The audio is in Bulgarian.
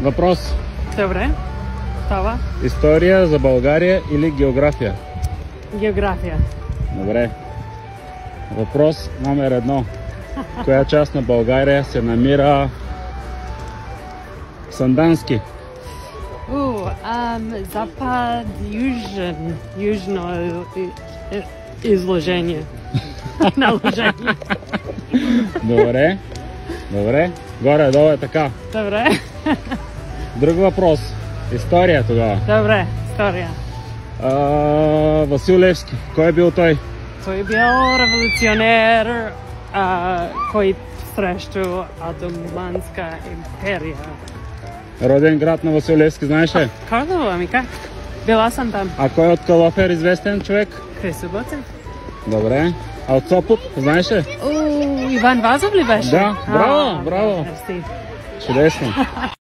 Въпрос. Добре. Това. История за България или география? География. Добре. Въпрос номер 1. В коя част на България се намира Сандански? Запад, южно изложение. Наложение. Добре. Добре. Горе-долу е така. Добре. Друг въпрос. История тогава. Добре, история. Васил Левски. Кой е бил той? Той е бил революционер, кой срещу Отоманска империя. Роден град на Васил Левски, знаеш ли? Карлово, ами как? Била съм там. А кой от Калофер известен човек? Христо Ботев. Добре. А от Сопот, знаеш ли? Иван Вазов ли беше? Да, браво, браво. Мерси. Чудесно.